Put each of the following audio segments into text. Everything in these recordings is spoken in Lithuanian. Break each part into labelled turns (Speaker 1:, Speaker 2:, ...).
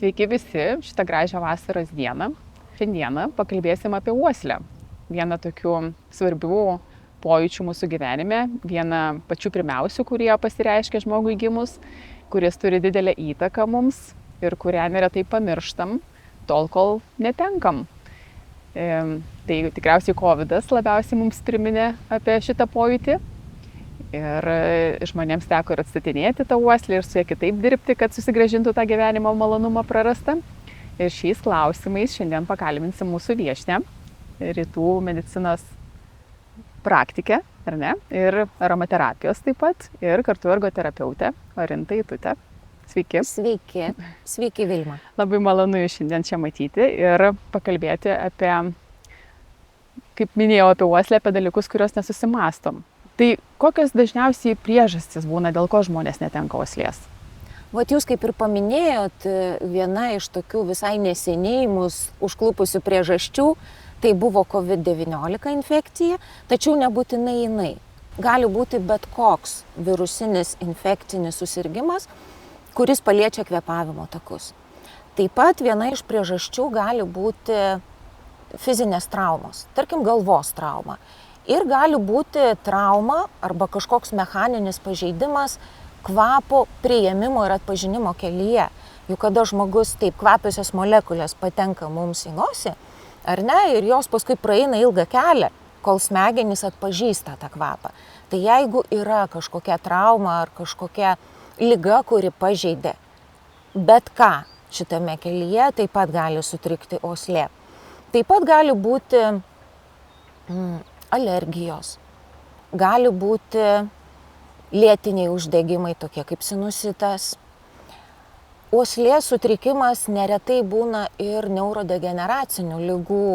Speaker 1: Sveiki visi šitą gražią vasaros dieną. Šiandieną pakalbėsim apie uoslę. Vieną tokių svarbių pojūčių mūsų gyvenime, vieną pačių pirmiausių, kurie pasireiškia žmogui gimus, kuris turi didelę įtaką mums ir kurią neretai pamirštam, tol kol netenkam. Tai tikriausiai COVID labiausiai mums priminė apie šitą pojūtį. Ir žmonėms teko ir atstatinėti tą uoslę ir su ja kitaip dirbti, kad susigrąžintų tą gyvenimo malonumą prarastą. Ir šiais klausimais šiandien pakalbinsim mūsų viešnią, rytų medicinos praktikę, ar ne, ir aromaterapijos taip pat, ir kartu ergoterapeutę Orintą Eitutę. Sveiki.
Speaker 2: Sveiki. Sveiki, Vilma.
Speaker 1: Labai malonu jūs šiandien čia matyti ir pakalbėti apie, kaip minėjau, apie uoslę, apie dalykus, kuriuos nesusimastom. Tai kokios dažniausiai priežastys būna, dėl ko žmonės netenka uoslės?
Speaker 2: Vat jūs kaip ir paminėjot, viena iš tokių visai neseniai mus užklupusių priežasčių, tai buvo COVID-19 infekcija, tačiau nebūtinai jinai. Gali būti bet koks virusinis infekcinis susirgimas, kuris paliečia kvėpavimo takus. Taip pat viena iš priežasčių gali būti fizinės traumos, tarkim galvos trauma. Ir gali būti trauma arba kažkoks mechaninis pažeidimas kvapo priėmimo ir atpažinimo kelyje. Juk kada žmogus taip kvapiosios molekulės patenka mums į nosį, ar ne, ir jos paskui praeina ilgą kelią, kol smegenys atpažįsta tą kvapą. Tai jeigu yra kažkokia trauma ar kažkokia liga, kuri pažeidė bet ką šitame kelyje, taip pat gali sutrikti uoslė. Taip pat gali būti alergijos, gali būti lėtiniai uždegimai, tokie kaip sinusitas. Uoslės sutrikimas neretai būna ir neurodegeneracinių ligų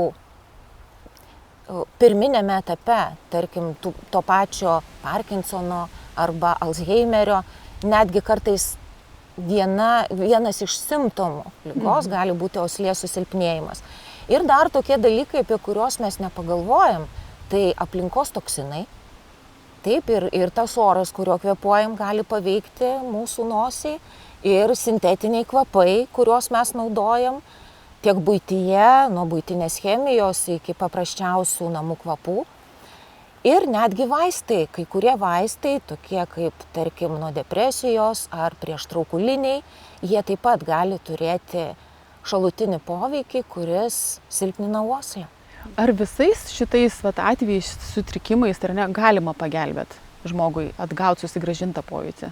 Speaker 2: pirminėme etape, tarkim to pačio Parkinsono arba Alzheimerio, netgi kartais vienas iš simptomų ligos gali būti uoslės susilpnėjimas. Ir dar tokie dalykai, apie kuriuos mes nepagalvojam, tai aplinkos toksinai, taip, ir tas oras, kuriuo kvėpuojam, gali paveikti mūsų nosį, ir sintetiniai kvapai, kuriuos mes naudojam tiek buityje, nuo buitinės chemijos iki paprasčiausių namų kvapų. Ir netgi vaistai, kai kurie vaistai, tokie kaip, tarkim, nuo depresijos ar prieštraukuliniai, jie taip pat gali turėti šalutinį poveikį, kuris silpnina uoslę.
Speaker 1: Ar visais šitais atvejais sutrikimais galima pagelbėti žmogui atgauti susigrąžintą pojūtį?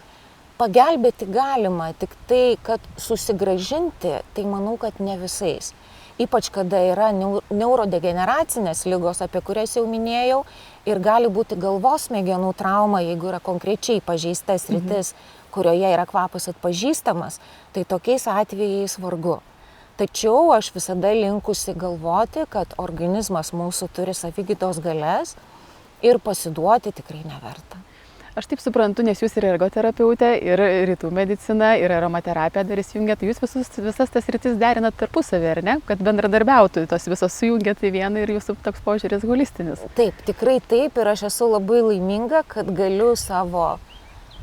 Speaker 2: Pagelbėti galima, tik tai, kad susigrąžinti, tai manau, kad ne visais. Ypač kada yra neurodegeneracinės ligos, apie kurias jau minėjau, ir gali būti galvos smegenų trauma, jeigu yra konkrečiai pažeista sritis, kurioje yra kvapas atpažįstamas, tai tokiais atvejais vargu. Tačiau aš visada linkusi galvoti, kad organizmas mūsų turi savigydos galias ir pasiduoti tikrai neverta.
Speaker 1: Aš taip suprantu, nes jūs ir ergoterapeutė, ir rytų medicina, ir aromaterapija dar įsijungiat, jūs visas tas rytis derinat tarpusavį, ar ne? Kad bendradarbiautų, tos visos sujungiat į vieną ir jūsų toks požiūris holistinis.
Speaker 2: Taip, tikrai taip, ir aš esu labai laiminga, kad galiu savo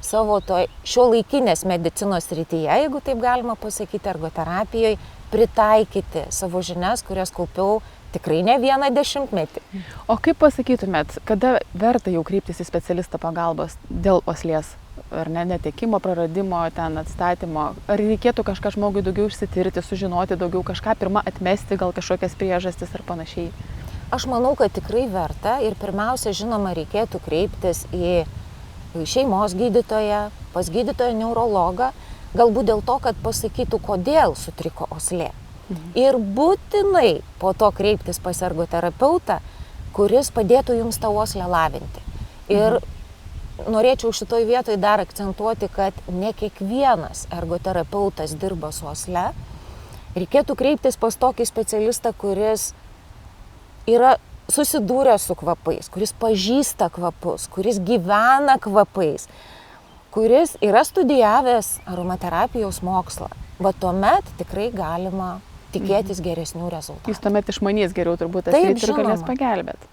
Speaker 2: šiuolaikinės medicinos srityje, jeigu taip galima pasakyti, ergoterapijoje, pritaikyti savo žinias, kurias kaupiau tikrai ne vieną dešimtmetį.
Speaker 1: O kaip pasakytumėt, kada verta jau kreiptis į specialistą pagalbos dėl uoslės, ar ne, netekimo, praradimo, ten atstatymo? Ar reikėtų kažką žmogui daugiau išsitirti, sužinoti daugiau kažką, pirmą atmesti gal kažkokias priežastis ar panašiai?
Speaker 2: Aš manau, kad tikrai verta ir pirmiausia, žinoma, reikėtų kreiptis į šeimos gydytoją, pas gydytoją neurologą, galbūt dėl to, kad pasakytų, kodėl sutriko uoslė. Ir būtinai po to kreiptis pas ergoterapeutą, kuris padėtų jums tą uoslę lavinti. Ir norėčiau šitoj vietoj dar akcentuoti, kad ne kiekvienas ergoterapeutas dirba su uosle. Reikėtų kreiptis pas tokį specialistą, kuris yra susidūręs su kvapais, kuris pažįsta kvapus, kuris gyvena kvapais, kuris yra studijavęs aromaterapijos mokslą. Va tuomet tikrai galima tikėtis geresnių rezultatų.
Speaker 1: Jūs tuomet išmanys geriau turbūt tas sritį ir galės pagelbėti.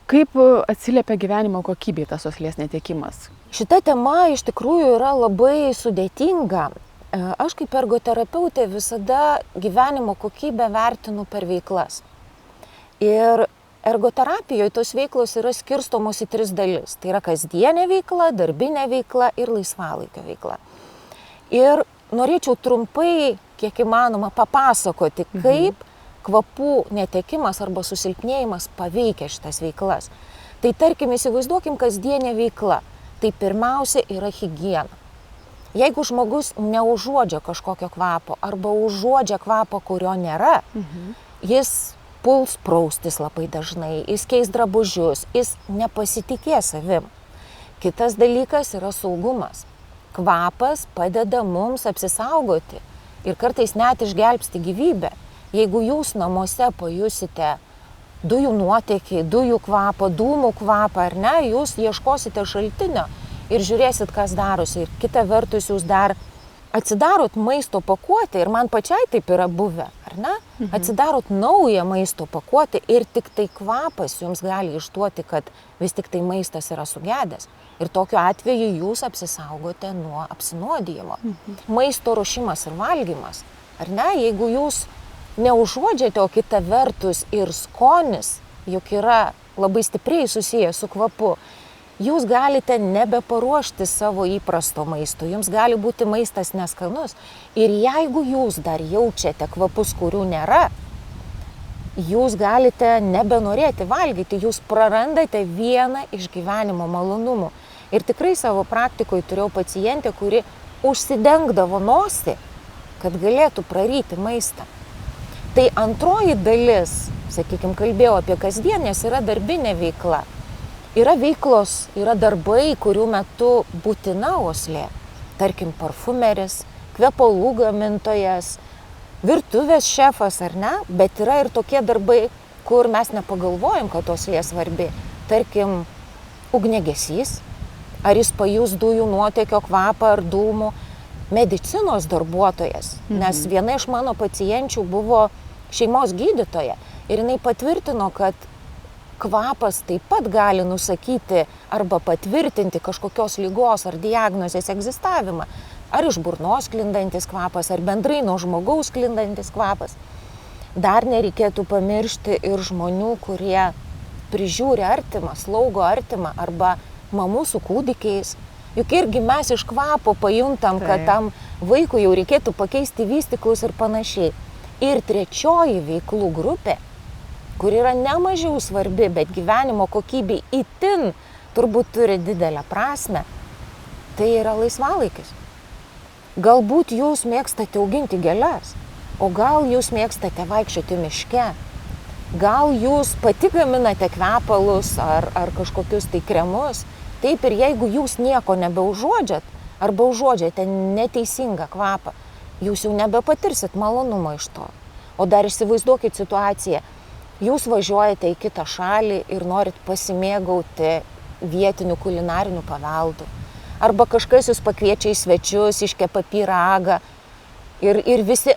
Speaker 1: Kaip atsiliepia gyvenimo kokybei tas uoslės netekimas?
Speaker 2: Šita tema iš tikrųjų yra labai sudėtinga. Aš kaip ergoterapeutė visada gyvenimo kokybę vertinu per veiklas. Ir ergoterapijoje tos veiklos yra skirstomos į 3 dalis. Tai yra kasdienė veikla, darbinė veikla ir laisvalaikio veikla. Ir norėčiau trumpai, kiek įmanoma, papasakoti, kaip kvapų netekimas arba susilpnėjimas paveikia šitas veiklas. Tai tarkim, įsivaizduokim kasdienė veikla. Tai pirmiausia yra higiena. Jeigu žmogus neužuodžia kažkokio kvapo arba užuodžia kvapo, kurio nėra, jis puls praustis labai dažnai, jis keis drabužius, jis nepasitikės savim. Kitas dalykas yra saugumas. Kvapas padeda mums apsisaugoti ir kartais net išgelbsti gyvybę. Jeigu jūs namuose pajusite dujų nuotėkį, dujų kvapą, dūmų kvapą, ar ne, jūs ieškosite šaltinio ir žiūrėsit, kas darosi. Ir kita vertus, jūs dar atsidarot maisto pakuotę, ir man pačiai taip yra buvę, ar ne? Atsidarot naują maisto pakuotę ir tik tai kvapas jums gali išduoti, kad vis tik tai maistas yra sugedęs. Ir tokiu atveju jūs apsisaugote nuo apsinuodijimo. Maisto ruošimas ir valgymas, ar ne? Jeigu jūs neužuodžiate, o kita vertus ir skonis, juk yra labai stipriai susijęs su kvapu, jūs galite nebeparuošti savo įprasto maisto, jums gali būti maistas neskanus. Ir jeigu jūs dar jaučiate kvapus, kurių nėra, jūs galite nebenorėti valgyti, jūs prarandate vieną iš gyvenimo malonumų. Ir tikrai savo praktikoje turėjau pacientę, kuri užsidengdavo nosį, kad galėtų praryti maistą. Tai antroji dalis, sakykime, kalbėjau apie kasdienės, yra darbinė veikla. Yra veiklos, yra darbai, kurių metu būtina uoslė. Tarkim, parfumeris, kvepalų gamintojas, virtuvės šefas, ar ne? Bet yra ir tokie darbai, kur mes nepagalvojam, kad uoslė svarbi. Tarkim, ugniagesys, ar jis pajus dujų nuotėkio kvapą ar dūmų. Medicinos darbuotojas, nes viena iš mano pacienčių buvo šeimos gydytoja ir jinai patvirtino, kad kvapas taip pat gali nusakyti arba patvirtinti kažkokios ligos ar diagnozės egzistavimą. Ar iš burnos sklindantis kvapas, ar bendrai nuo žmogaus sklindantis kvapas. Dar nereikėtų pamiršti ir žmonių, kurie prižiūri artimą, slaugo artimą arba mamų su kūdikiais. Juk irgi mes iš kvapo pajuntam, kad tam vaikui jau reikėtų pakeisti vystyklus ir panašiai. Ir trečioji veiklų grupė, kur yra nemažiau svarbi, bet gyvenimo kokybei itin turbūt turi didelę prasme, tai yra laisvalaikis. Galbūt jūs mėgstate auginti gėles, o gal jūs mėgstate vaikščioti miške, gal jūs pati gaminate kvepalus ar kažkokius tai kremus. Taip, ir jeigu jūs nieko nebeužuodžiat arba užuodžiate neteisingą kvapą, jūs jau nebepatirsit malonumo iš to. O dar įsivaizduokit situaciją. Jūs važiuojate į kitą šalį ir norit pasimėgauti vietiniu kulinariniu paveldu. Arba kažkas jūs pakviečia į svečius, iškepa pyragą ir visi,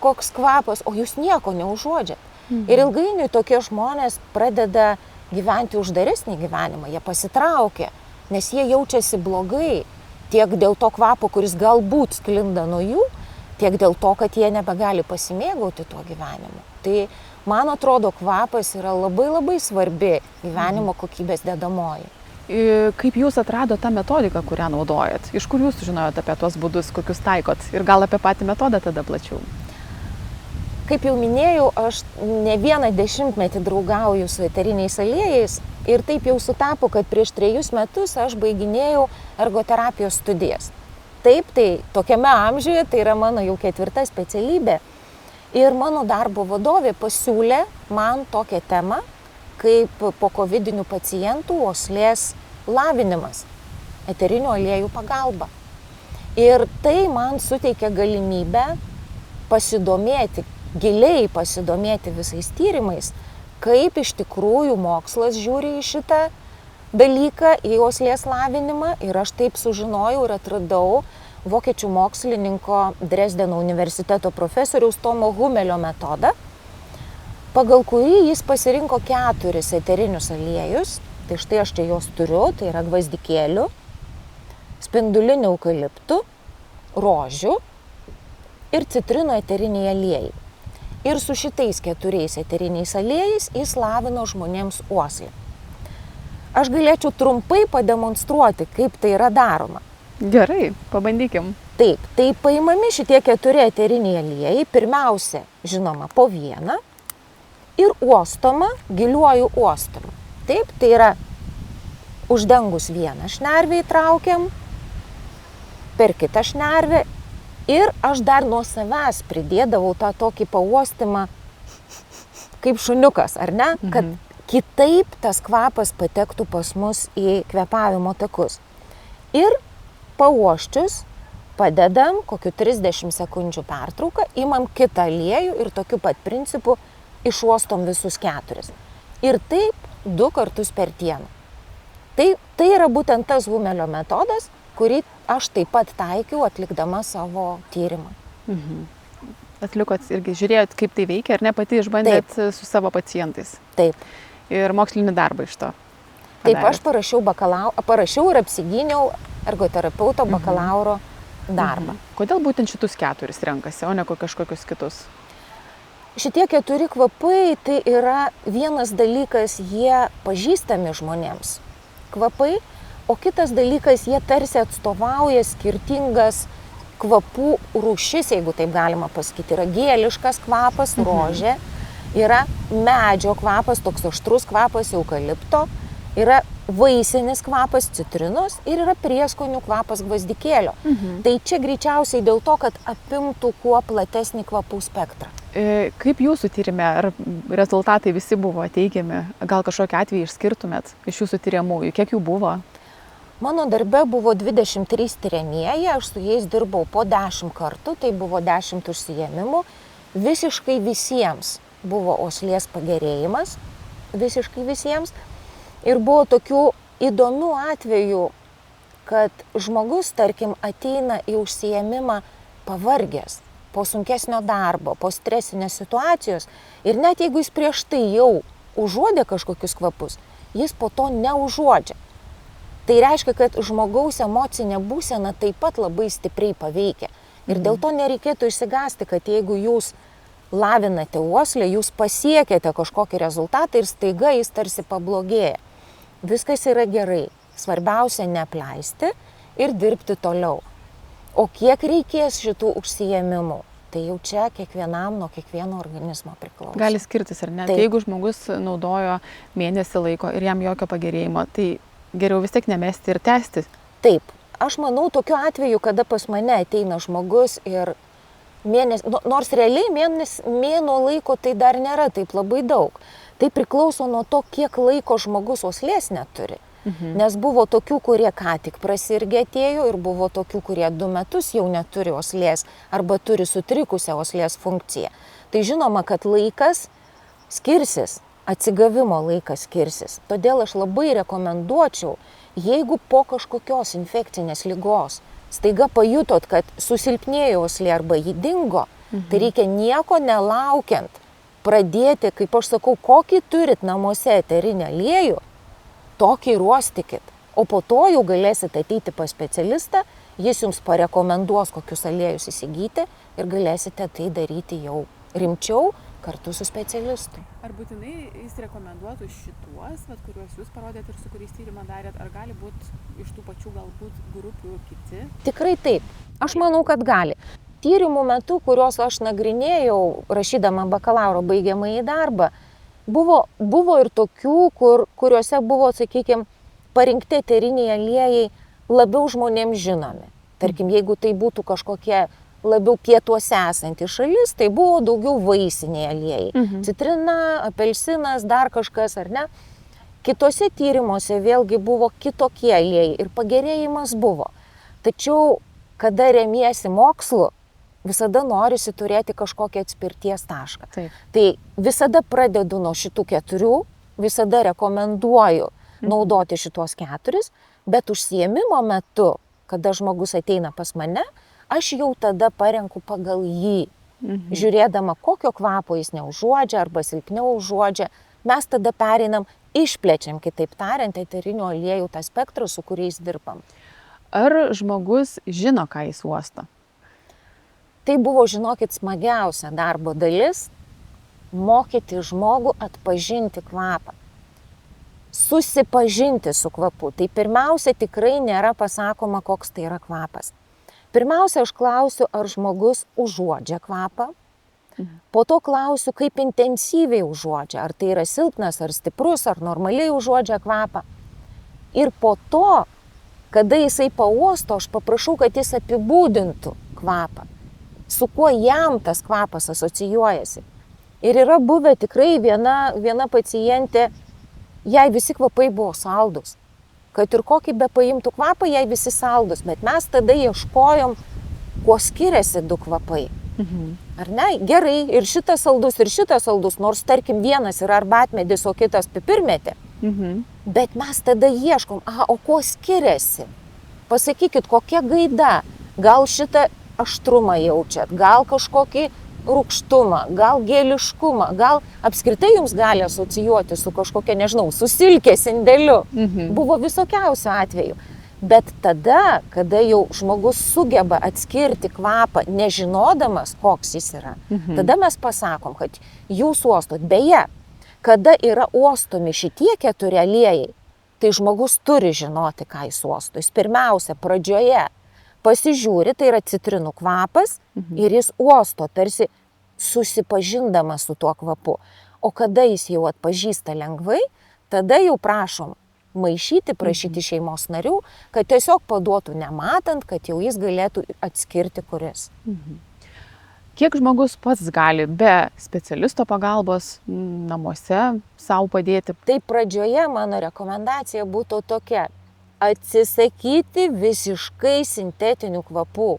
Speaker 2: koks kvapas, o jūs nieko neužuodžiat. Ir ilgainiui tokie žmonės pradeda gyventi uždaresnį gyvenimą, jie pasitraukia, nes jie jaučiasi blogai tiek dėl to kvapo, kuris galbūt sklinda nuo jų, tiek dėl to, kad jie nebegali pasimėgauti tuo gyvenimu. Tai man atrodo, kvapas yra labai labai svarbi gyvenimo kokybės dedamoji.
Speaker 1: Kaip jūs atradote tą metodiką, kurią naudojat? Iš kur jūs sužinojot apie tuos būdus, kokius taikot? Ir gal apie patį metodą tada plačiau?
Speaker 2: Kaip jau minėjau, aš ne vieną dešimtmetį draugauju su eteriniais aliejais ir taip jau sutapo, kad prieš 3 metus aš baiginėjau ergoterapijos studijas. Taip, tai tokiame amžiuje, tai yra mano jau 4. specialybė. Ir mano darbo vadovė pasiūlė man tokią temą, kaip po kovidinių pacientų uoslės lavinimas, eterinių aliejų pagalba. Ir tai man suteikė galimybę pasidomėti, giliai pasidomėti visais tyrimais, kaip iš tikrųjų mokslas žiūri į šitą dalyką, į uoslės lavinimą. Ir aš taip sužinojau ir atradau vokiečių mokslininko Dresdeno universiteto profesoriaus Tomo Humelio metodą, pagal kurį jis pasirinko 4 eterinius aliejus. Tai štai aš čia juos turiu, tai yra gvazdikėlių, spindulinių eukaliptų, rožių, ir citrinų eteriniai aliejai. Ir su šitais 4 eteriniais aliejais jis lavino žmonėms uoslę. Aš galėčiau trumpai pademonstruoti, kaip tai yra daroma.
Speaker 1: Gerai, pabandykim.
Speaker 2: Taip, tai paimami šitie 4 eteriniai aliejai, pirmiausia, žinoma, po vieną ir uostoma giliuoju uostomu. Taip, tai yra uždengus vieną šnervę įtraukiam, per kitą šnervę ir aš dar nuo savęs pridėdavau tą tokį pauostymą kaip šuniukas, ar ne? Kad kitaip tas kvapas patektų pas mus į kvėpavimo takus. Ir pauoščius padedam kokiu 30 sekundžių pertrauką, imam kitą aliejų ir tokiu pat principu išuostom visus 4. Ir taip 2 kartus per dieną. Tai yra būtent tas Humelio metodas, kurį aš taip pat taikiau atlikdama savo tyrimą.
Speaker 1: Atlikot irgi, žiūrėjot, kaip tai veikia, ar ne pati išbandėt su savo pacientais?
Speaker 2: Taip.
Speaker 1: Ir mokslinį darbą iš to?
Speaker 2: Taip, aš parašiau ir apsigyniau ergoterapeuto bakalauro darbą.
Speaker 1: Kodėl būtent šitus 4 renkasi, o ne kažkokius kitus?
Speaker 2: Šitie 4 kvapai, tai yra vienas dalykas, jie pažįstami žmonėms kvapai, o kitas dalykas, jie tarsi atstovauja skirtingas kvapų rūšis, jeigu taip galima pasakyti. Yra gėliškas kvapas, rožė, yra medžio kvapas, toks aštrus kvapas, eukalipto, yra vaisinis kvapas, citrinos ir yra prieskonių kvapas, gvazdikėlio. Tai čia greičiausiai dėl to, kad apimtų kuo platesnį kvapų spektrą.
Speaker 1: Kaip jūsų tyrime, ar rezultatai visi buvo teigiami? Gal kažkokį atvejį išskirtumėt iš jūsų tyriamųjų? Kiek jų buvo?
Speaker 2: Mano darbe buvo 23 tyriamieji, aš su jais dirbau po 10 kartų, tai buvo 10 užsiėmimų. Visiškai visiems buvo uoslės pagerėjimas, visiškai visiems. Ir buvo tokių įdomių atvejų, kad žmogus, tarkim, ateina į užsiėmimą pavargęs, po sunkesnio darbo, po stresinės situacijos ir net jeigu jis prieš tai jau užuodė kažkokius kvapus, jis po to neužuodžia. Tai reiškia, kad žmogaus emocinė būsena taip pat labai stipriai paveikia. Ir dėl to nereikėtų išsigąsti, kad jeigu jūs lavinate uoslę, jūs pasiekėte kažkokį rezultatą ir staiga jis tarsi pablogėja. Viskas yra gerai. Svarbiausia neapleisti ir dirbti toliau. O kiek reikės šitų užsiėmimų, tai jau čia kiekvienam nuo kiekvieno organizmo priklauso.
Speaker 1: Gali skirtis, ar ne? Tai jeigu žmogus naudojo mėnesį laiko ir jam jokio pagerėjimo, tai geriau vis tiek nemesti ir tęsti.
Speaker 2: Taip. Aš manau, tokiu atveju, kada pas mane ateina žmogus ir nors realiai mėnuo laiko tai dar nėra taip labai daug. Tai priklauso nuo to, kiek laiko žmogus uoslės neturi. Nes buvo tokių, kurie ką tik prasirgė atėjo ir buvo tokių, kurie 2 metus jau neturi uoslės arba turi sutrikusią uoslės funkciją. Tai žinoma, kad laikas skirsis, atsigavimo laikas skirsis. Todėl aš labai rekomenduočiau, jeigu po kažkokios infekcinės ligos staiga pajutot, kad susilpnėjo uoslė arba ji dingo, tai reikia nieko nelaukiant pradėti, kaip aš sakau, kokį turit namuose eterinį aliejų, tokį ruostykit. O po to jau galėsite ateiti pas specialistą, jis jums parekomenduos, kokius aliejus įsigyti ir galėsite tai daryti jau rimčiau kartu su specialistu.
Speaker 1: Ar būtinai jis rekomenduotų šituos, kuriuos jūs parodėt ir su kuriais tyrimą darėt, ar gali būti iš tų pačių galbūt grupių kiti?
Speaker 2: Tikrai taip. Aš manau, kad gali. Tyrimų metu, kuriuos aš nagrinėjau, rašydama bakalauro baigiamąjį darbą, buvo ir tokių, kuriuose buvo, sakykime, parinkti eteriniai aliejai labiau žmonėms žinomi. Tarkim, jeigu tai būtų kažkokie labiau pietuose esanti šalis, tai buvo daugiau vaisiniai aliejai. Citrina, apelsinas, dar kažkas, ar ne? Kitose tyrimuose vėlgi buvo kitokie aliejai ir pagerėjimas buvo. Tačiau, kada remiesi mokslu, visada norisi turėti kažkokią atspirties tašką.
Speaker 1: Taip.
Speaker 2: Tai visada pradedu nuo šitų 4, visada rekomenduoju naudoti šitos 4, bet užsiėmimo metu, kada žmogus ateina pas mane, aš jau tada parenku pagal jį, žiūrėdama, kokio kvapo jis neužuodžia arba silpniau užuodžia. Mes tada pereinam, išplečiam, kitaip tariant, eterinių aliejų tą spektrą, su kuriais dirbam.
Speaker 1: Ar žmogus žino, ką jis uosto?
Speaker 2: tai buvo, žinokit, smagiausia darbo dalis - mokyti žmogų atpažinti kvapą. Susipažinti su kvapu. Tai pirmiausia, tikrai nėra pasakoma, koks tai yra kvapas. Pirmiausia, aš klausiu, ar žmogus užuodžia kvapą. Po to klausiu, kaip intensyviai užuodžia. Ar tai yra silpnas, ar stiprus, ar normaliai užuodžia kvapą. Ir po to, kada jisai pauosto, aš paprašau, kad jis apibūdintų kvapą. Su kuo jam tas kvapas asocijuojasi. Ir yra buvę tikrai viena pacientė, jai visi kvapai buvo saldus. Kad ir kokį be paimtų kvapą, jai visi saldus. Bet mes tada ieškojom, kuo skiriasi du kvapai. Ar ne? Gerai, ir šitas saldus, nors tarkim vienas yra arbatmedis, o kitas pipirmėtė. Bet mes tada ieškom, o kuo skiriasi? Pasakykit, kokia gaida? Gal šitą aštrumą jaučiat, gal kažkokį rūgštumą, gal gėliškumą, gal apskritai jums gali asocijuoti su kažkokia, nežinau, su silkės indeliu. Buvo visokiausių atvejų. Bet tada, kada jau žmogus sugeba atskirti kvapą, nežinodamas, koks jis yra, tada mes pasakom, kad jūs uostot. Beje, kada yra uostomi šitie 4 aliejai, tai žmogus turi žinoti, ką jis uosto. Jis pirmiausia, pradžioje pasižiūri, tai yra citrinų kvapas ir jis uosto, tarsi susipažindamas su tuo kvapu. O kada jis jau atpažįsta lengvai, tada jau prašom maišyti, prašyti šeimos narių, kad tiesiog paduotų nematant, kad jau jis galėtų atskirti, kuris.
Speaker 1: Kiek žmogus pats gali be specialisto pagalbos namuose savo padėti?
Speaker 2: Tai pradžioje mano rekomendacija būtų tokia: atsisakyti visiškai sintetinių kvapų.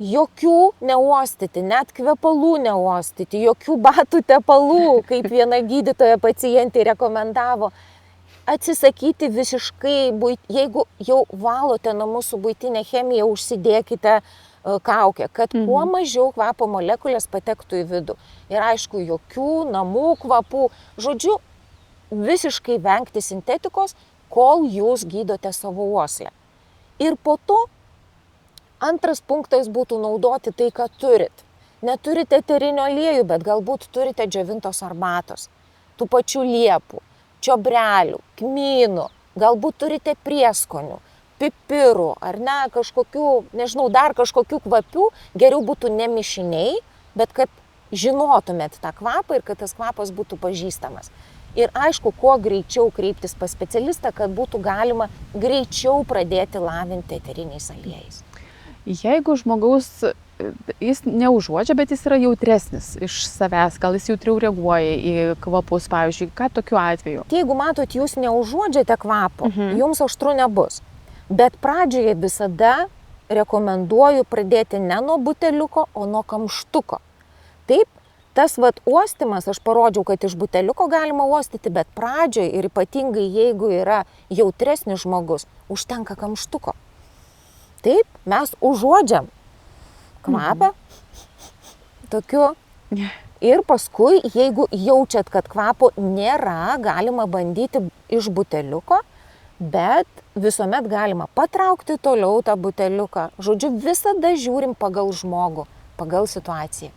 Speaker 2: Jokių neuostyti, net kvepalų neuostyti, jokių batų tepalų, kaip viena gydytoja pacientė rekomendavo. Atsisakyti visiškai, jeigu jau valote namus su buitinė chemija, užsidėkite kaukę, kad kuo mažiau kvapo molekulės patektų į vidų. Ir aišku, jokių namų kvapų. Žodžiu, visiškai vengti sintetikos, kol jūs gydote savo uoslę. Ir po to antras punktas būtų naudoti tai, ką turit. Neturite eterinio aliejų, bet galbūt turite džiovintos arbatos, tų pačių liepų, čiobrelių, kmynų, galbūt turite prieskonių, pipirų, ar ne, kažkokių, nežinau, dar kažkokių kvapių. Geriau būtų ne mišiniai, bet kad žinotumėt tą kvapą ir kad tas kvapas būtų pažįstamas. Ir aišku, kuo greičiau kreiptis pas specialistą, kad būtų galima greičiau pradėti lavinti eteriniais aliejais.
Speaker 1: Jeigu žmogaus, jis neužuodžia, bet jis yra jautresnis iš savęs, gal jis jautriau reaguoja į kvapus, pavyzdžiui, ką tokiu atveju?
Speaker 2: Jeigu matot, jūs neužuodžiate kvapo, jums aštru nebus. Bet pradžioje visada rekomenduoju pradėti ne nuo buteliuko, o nuo kamštuko. Taip, tas uostymas, aš parodžiau, kad iš buteliuko galima uostyti, bet pradžioje ir ypatingai jeigu yra jautresnis žmogus, užtenka kamštuko. Taip, mes užuodžiam kvapą tokiu. Ir paskui, jeigu jaučiat, kad kvapo nėra, galima bandyti iš buteliuko, bet visuomet galima patraukti toliau tą buteliuką. Žodžiu, visada žiūrim pagal žmogų, pagal situaciją.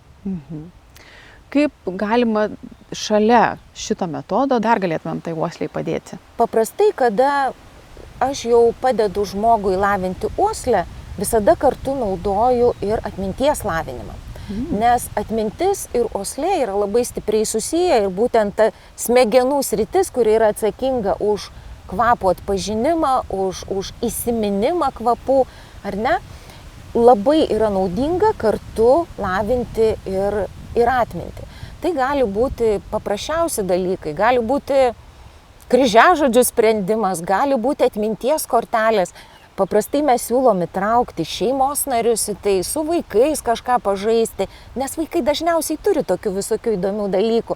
Speaker 1: Kaip galima šalia šito metodo dar galėtumėm tai uosliai padėti?
Speaker 2: Paprastai, kada aš jau padedu žmogui lavinti uoslę, visada kartu naudoju ir atminties lavinimą. Nes atmintis ir uoslė yra labai stipriai susiję ir būtent ta smegenų sritis, kuri yra atsakinga už kvapų atpažinimą, už įsiminimą kvapų, ar ne, labai yra naudinga kartu lavinti ir atminti. Tai gali būti paprasčiausi dalykai, gali būti kryžiažodžių sprendimas, gali būti atminties kortelės. Paprastai mes siūlom įtraukti šeimos narius į tai, su vaikais kažką pažaisti, nes vaikai dažniausiai turi tokių visokių įdomių dalykų.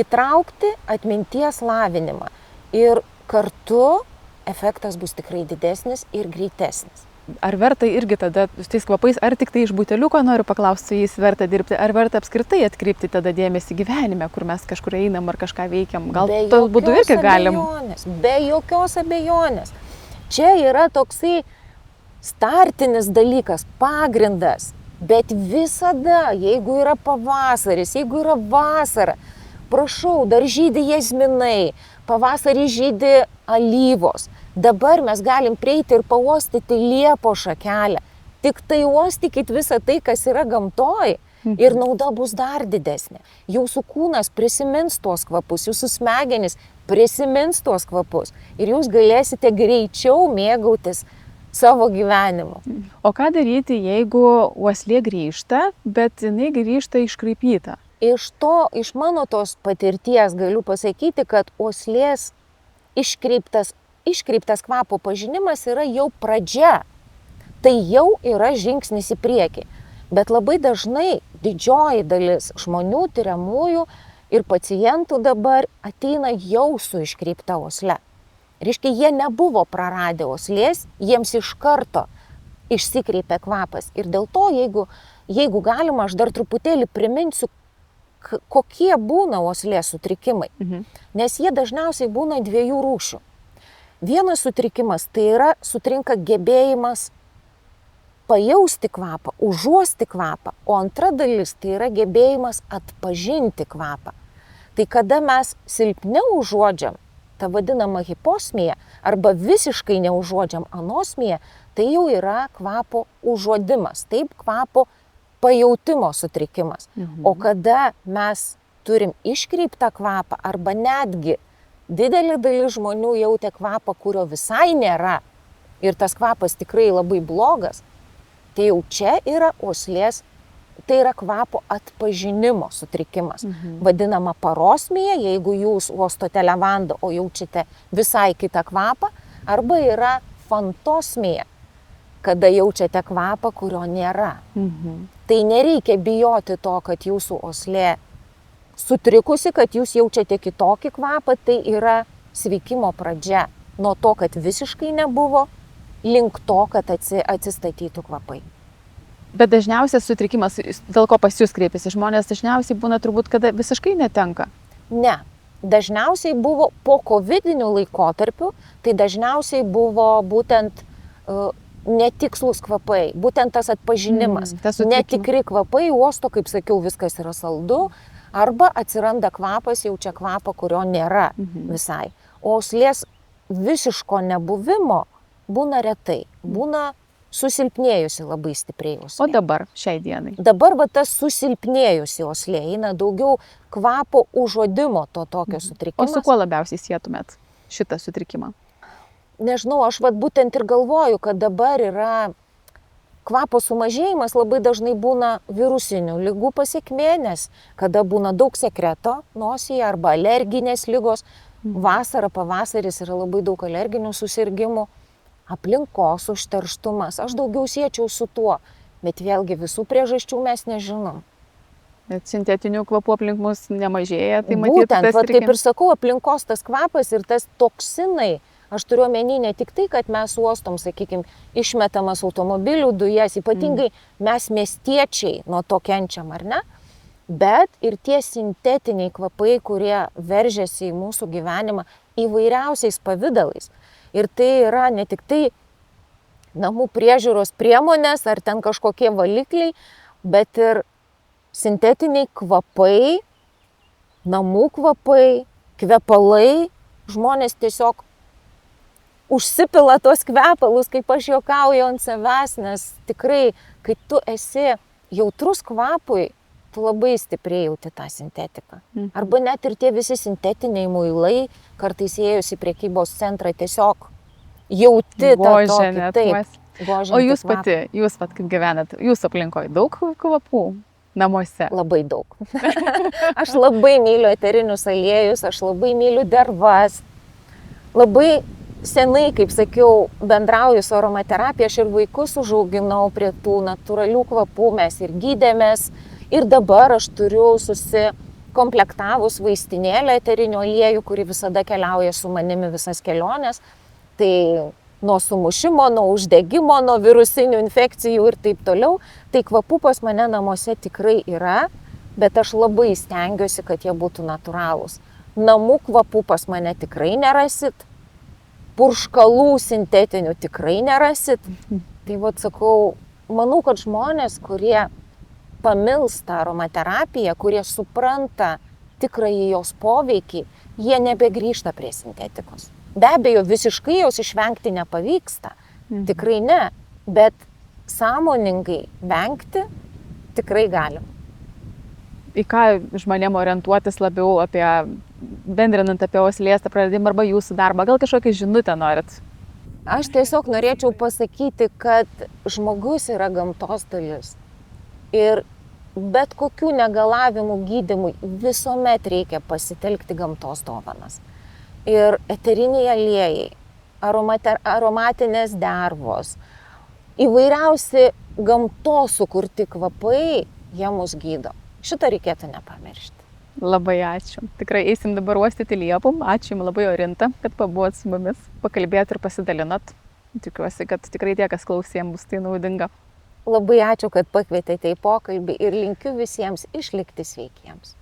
Speaker 2: Įtraukti atminties lavinimą ir kartu efektas bus tikrai didesnis ir greitesnis.
Speaker 1: Ar verta irgi tada su tais kvapais, ar tik tai iš buteliuko, noriu paklausti, su jais verta dirbti, ar verta apskritai atkreipti tada dėmesį gyvenime, kur mes kažkur einam ar kažką veikiam? Gal to būdu irgi galim?
Speaker 2: Be jokios abejonės. Čia yra toksai startinis dalykas, pagrindas. Bet visada, jeigu yra pavasaris, jeigu yra vasara, prašau, dar žydi jazminai, pavasarį žydi alyvos. Dabar mes galim prieiti ir pauostyti liepo šakelę. Tik tai uostykit visą tai, kas yra gamtoj, ir nauda bus dar didesnė. Jūsų kūnas prisimins tuos kvapus, jūsų smegenys prisimins tuos kvapus ir jūs galėsite greičiau mėgautis savo gyvenimu.
Speaker 1: O ką daryti, jeigu uoslė grįžta, bet jinai grįžta iškraipyta?
Speaker 2: Iš mano tos patirties galiu pasakyti, kad uoslės iškreiptas kvapo pažinimas yra jau pradžia. Tai jau yra žingsnis į priekį. Bet labai dažnai didžioji dalis žmonių, tyriamųjų ir pacientų dabar ateina jau su iškreipta uosle. Reiškia, jie nebuvo praradę uoslės, jiems iš karto išsikreipė kvapas. Ir dėl to, jeigu galima, aš dar truputėlį priminsiu, kokie būna uoslės sutrikimai. Nes jie dažniausiai būna dviejų rūšių. Vienas sutrikimas tai yra sutrinka gebėjimas pajausti kvapą, užuosti kvapą, o antra dalis tai yra gebėjimas atpažinti kvapą. Tai kada mes silpniau užuodžiam, ta vadinama hiposmija, arba visiškai neužuodžiam anosmija, tai jau yra kvapo užuodimas, taip kvapo pajautimo sutrikimas. O kada mes turim iškreiptą kvapą, arba netgi didelė dalis žmonių jautė kvapą, kurio visai nėra, ir tas kvapas tikrai labai blogas, tai jau čia yra uoslės, tai yra kvapo atpažinimo sutrikimas. Vadinama parosmija, jeigu jūs uostote levandą, o jaučiate visai kitą kvapą, arba yra fantosmija, kada jaučiate kvapą, kurio nėra. Tai nereikia bijoti to, kad jūsų uoslė sutrikusi, kad jūs jaučiate kitokį kvapą, tai yra sveikimo pradžia. Nuo to, kad visiškai nebuvo, link to, kad atsistatytų kvapai.
Speaker 1: Bet dažniausias sutrikimas, dėl ko pas jūs kreipiasi žmonės, dažniausiai būna turbūt, kada visiškai netenka.
Speaker 2: Ne. Dažniausiai buvo po covidinių laikotarpių, tai dažniausiai buvo būtent netikslus kvapai, būtent tas atpažinimas. Netikri kvapai, uosto, kaip sakiau, viskas yra saldu, arba atsiranda kvapas, jaučia kvapą, kurio nėra visai. O uoslės visiško nebuvimo būna retai, būna susilpnėjusi labai stipriai uoslė.
Speaker 1: O dabar, šiai dienai?
Speaker 2: Dabar tas susilpnėjusi uoslė, eina daugiau kvapo užuodimo to tokio sutrikimo.
Speaker 1: O su kuo labiausiai sietumėt šitą sutrikimą?
Speaker 2: Nežinau, aš būtent ir galvoju, kad dabar yra kvapo sumažėjimas, labai dažnai būna virusinių ligų pasekmė, nes kada būna daug sekreto nosyje arba alerginės ligos, vasara, pavasaris yra labai daug alerginių susirgimų, aplinkos užterštumas. Aš daugiau siečiau su tuo, bet vėlgi visų priežasčių mes nežinom.
Speaker 1: Bet sintetinių kvapų aplink mus nemažėja, tai matyti
Speaker 2: būtent,
Speaker 1: tas
Speaker 2: kaip ir sakau, aplinkos tas kvapas ir tas toksinai. Aš turiu omeny ne tik tai, kad mes uostom, sakykime, išmetamas automobilių dujas, ypatingai mes miestiečiai nuo to kenčiam, ar ne? Bet ir tie sintetiniai kvapai, kurie veržiasi į mūsų gyvenimą įvairiausiais pavidalais. Ir tai yra ne tik tai namų priežiūros priemonės ar ten kažkokie valikliai, bet ir sintetiniai kvapai, namų kvapai, kvepalai. Žmonės tiesiog užsipila tos kvepalus, kaip aš juokauju ant savęs, nes tikrai, kai tu esi jautrus kvapui, tu labai stipriai jauti tą sintetiką. Arba net ir tie visi sintetiniai muilai, kartais ėjus į prekybos centrą, tiesiog jauti tą tokį. Taip,
Speaker 1: o jūs pati, jūs pat kaip gyvenat, jūsų aplinkoje daug kvapų namuose?
Speaker 2: Labai daug. Aš labai myliu eterinius aliejus, aš labai myliu dervas. Labai senai, kaip sakiau, bendrauju su aromaterapija, aš ir vaikus užauginau prie tų natūralių kvapų, mes ir gydėmės. Ir dabar aš turiu susikomplektavus vaistinėlę eterinių aliejų, kuri visada keliauja su manimi visas keliones. Tai nuo sumušimo, nuo uždegimo, nuo virusinių infekcijų ir taip toliau. Tai kvapų pas mane namuose tikrai yra, bet aš labai stengiuosi, kad jie būtų natūralūs. Namų kvapų pas mane tikrai nerasit. Purškalų sintetinių tikrai nerasit. Tai vat sakau, manau, kad žmonės, kurie pamilsta aromaterapiją, kurie supranta tikrąjį jos poveikį, jie nebegrįžta prie sintetikos. Be abejo, visiškai jos išvengti nepavyksta, tikrai ne, bet sąmoningai vengti tikrai galim.
Speaker 1: Į ką žmonėm orientuotis labiau apie, bendrinant apie uoslės praradimą arba jūsų darbą, gal kažkokią žinutę norit?
Speaker 2: Aš tiesiog norėčiau pasakyti, kad žmogus yra gamtos dalis. Ir bet kokių negalavimų gydymui visuomet reikia pasitelkti gamtos dovanas. Ir eteriniai aliejai, aromatinės dervos, įvairiausi gamtos sukurti kvapai, jie mus gydo. Šitą reikėtų nepamiršti.
Speaker 1: Labai ačiū. Tikrai eisim dabar uostyti liepų. Ačiū jums labai, Orinta, kad pabuvot su mumis, pakalbėt ir pasidalinat. Tikiuosi, kad tikrai tie, kas klausėm, bus tai naudinga.
Speaker 2: Labai ačiū, kad pakvietėte į pokalbį ir linkiu visiems išlikti sveikiems.